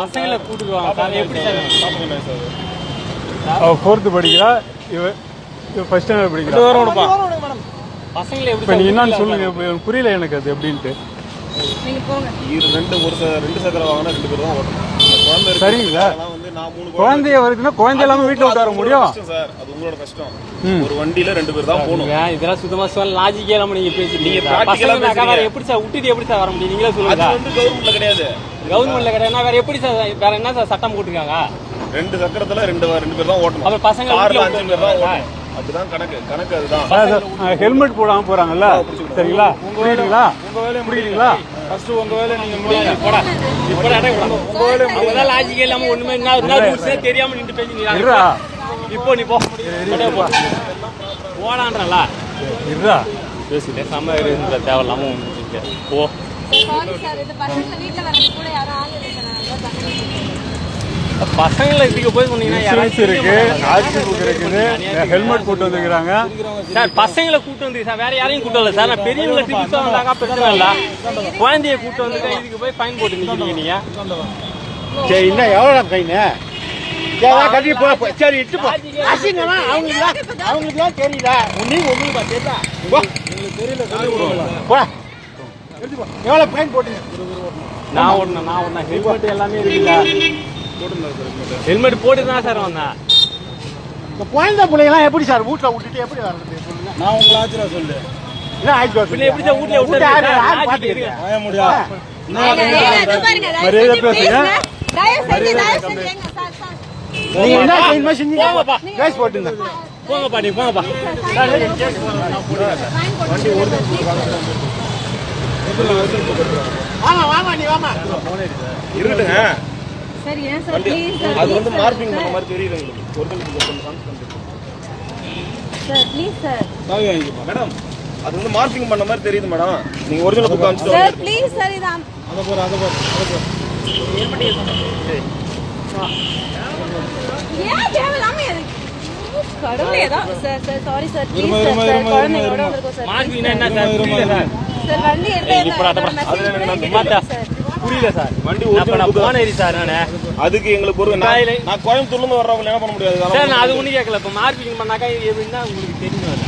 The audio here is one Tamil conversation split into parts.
பசங்களை கூட்டுக்குவாங்க சார். எப்படி சார் அவ 4th படிக்கிறா, இவ ஃபர்ஸ்ட் ஸ்டாண்டர்ட் படிக்கிறா. பசங்களை எப்படி இப்போ நீ என்னன்னு சொல்லுங்க, புரியல எனக்கு அது எப்படின்ட்டு. ரெண்டு சக்கரம் வாங்கினா 2 பேர் தான் ஓட்டணும். சரிங்களா? குழந்தைய வருதுன்னா குழந்தை எல்லாமே வீட்டில் விட்டு வர முடியும் சார். அது உங்களோட கஷ்டம். ஒரு வண்டியில 2 பேர் தான் போகணும். இதெல்லாம் சுத்தமா சொல்ல லாஜிக்கே இல்லாம நீங்க பேசிட்டீங்க. எப்படி சார் விட்டுட்டு எப்படி சார் வர முடியும்? நீங்களே சொல்லுங்க. கவர்மெண்ட்ல கிடையாது. கவர்மெண்ட்ல கிடையாது. வேற எப்படி சார், வேற என்ன சார் சட்டம் போட்டுருக்காங்க? 2 சக்கரத்துல 2 பேர் தான் ஓட்டணும். அப்ப பசங்க 5 பேர் தான் ஓட்டணும். அதுதான் கணக்கு அதுதான். ஹெல்மெட் போடாம போறாங்கல்ல, சரிங்களா? புரியுதுங்களா? புரியுதுங்களா? ஃபர்ஸ்ட் உங்க வேலை நீங்க முடிங்க. போடா இப்போ உங்க வேலை அவங்கதான் லாஜிக்கே இல்லாம ஒண்ணுமே என்ன ரூல்ஸே தெரியாம நின்று பேசிக்கிறீங்க. இப்போ நீ போ போடான்றல இருடா பேசிட்டே சம இருந்த தேவையில்லாம போ. பசங்களை இதுக்கு போய் சொன்னீங்கன்னா இருக்கு, ஆர்சி புக் இருக்குது, ஹெல்மெட் போட்டு வந்துக்கிறாங்க சார். பசங்களை கூட்டு வந்து சார், வேற யாரையும் கூட்டு வரல சார். நான் பெரியவங்களை திருப்பி வந்தாக்கா பிரச்சனை இல்ல. குழந்தைய கூட்டு வந்துட்டு இதுக்கு போய் ஃபைன் போட்டு நிக்கிறீங்க நீங்க. சரி, என்ன எவ்வளோ கைன்னு கட்டி போ. சரி இட்டு போ. அசிங்கமா அவங்களுக்குலாம் தெரியல. உங்களுக்கு தெரியல. எவ்வளோ ஃபைன் போட்டீங்க? நான் ஒண்ணு ஹெல்மெட் எல்லாமே இருக்குல்ல. ஹெல்மெட் போட்டு தான் சார் வந்தேன். இந்த குழந்தை பிள்ளைங்களாம் எப்படி சார் வீட்டில் விட்டுட்டு எப்படி வர்றது சொல்லுங்க. நான் உங்களை ஆச்சரியா சொல்லு. என்ன ஆயிடுச்சு எப்படி சார் வீட்டுல விட்டு பார்த்துக்கிறேன். மரியாதை பேசுங்க. நீங்க என்ன கைமா செஞ்சீங்க? கேஸ் போட்டுங்க. போங்கப்பா, நீ போங்கப்பா. வாமா நீ வாமா. இருக்கட்டுங்க. சரி ஏன் சார் ப்ளீஸ் சார். அது வந்து மார்க்கிங் பண்ண மாதிரி தெரியுது உங்களுக்கு. Original sir please sir. Madam, அது வந்து மார்க்கிங் பண்ண மாதிரி தெரியுது மேடம். நீங்க ஒரிஜினல் புக் காமிச்சிட்டு சார் ப்ளீஸ் சார். இது அத போற ஏன் தேவலாம எதுக்கு கடவுளே தான் sir. Sir sorry sir please sir. குழந்தையோட வந்திருக்கோம் சார். மார்க்கிங் என்ன சார்? புரியல சார். சார் வண்டி எடுத்து புரியல சார். வண்டி போன ஏறி சார். அதுக்கு எங்களுக்கு ஒரு நான் கோயம்புத்தூர்ல இருந்து வர்றவங்க என்ன பண்ண முடியாது சார். நான் அது ஒண்ணு கேட்கல. இப்ப மார்க்கிங் பண்ணாக்கா எப்படின்னா உங்களுக்கு தெரியும்.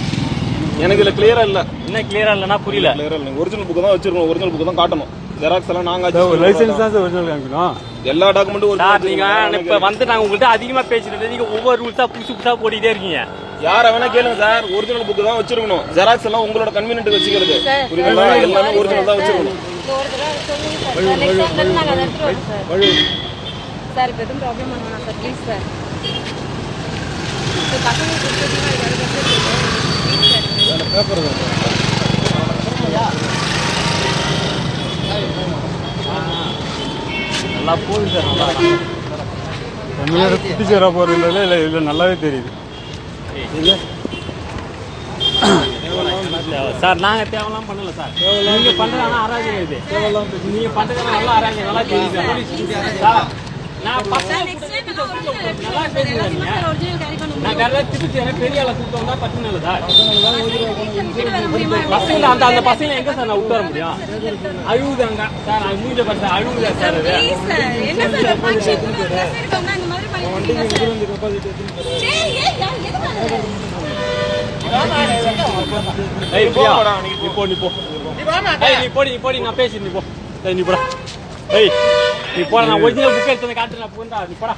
எனக்கு இதுல கிளியரா இல்ல. என்ன கிளியரா இல்லன்னா புரியல. கிளியரா இல்ல. ஒரிஜினல் புக் தான் வச்சிருக்கோம். ஒரிஜினல் புக் தான் காட்டணும். ஜெராக்ஸ் எல்லாம் நாங்க லைசென்ஸ் தான் சார் ஒரிஜினல் காமிக்கணும். எல்லா டாக்குமெண்ட்டும் சார். நீங்க இப்ப வந்து நாங்க உங்கள்ட்ட அதிகமா பேசிட்டு நீங்க ஒவ்வொரு ரூல்ஸா புதுசா போட்டுட்டே இருக்கீங்க. யார வேணா கேளுங்க சார். ஒரிஜினல் புக் தான் வச்சிருக்கணும். ஜெராக்ஸ் எல்லாம் உங்களோட கன்வீனியன்ட் வச்சுக்கிறது. புரியுதுங்களா? எல்லாமே ஒரிஜினல் தான் வச்சிருக்கணும். சார் இப்போ எதுவும் ப்ராப்ளம் பண்ணலாம் சார் ப்ளீஸ் சார். நல்லா போகுது சார். நல்லா தமிழ்நாடு குட்டிச்சேரா போறது இல்லை, இல்லை நல்லாவே தெரியுது சார். நாங்க தேவையெல்லாம் பண்ணல சார். நீங்க பண்றதுனா அராஜகம். இது நீங்க பண்றது நல்லா அராஜகம் நல்லா தெரியுது சார். நான் பசங்க நல்லா பேசுறேன். நான் வேற திருச்சி பெரிய ஆளை கூப்பிட்டு வந்தா பிரச்சனை இல்லை சார். பசங்க அந்த பசங்க எங்க சார் நான் விட்டு வர முடியும்? அழுகுதாங்க சார். அது மூஞ்ச பார்த்து அழுகுதா சார். நான் பேசி நீ போ. நீ போடா. நீ போட. நான் ஒரிஜினல் புக் எடுத்து காட்டு. நான் போண்டா. நீ போடா.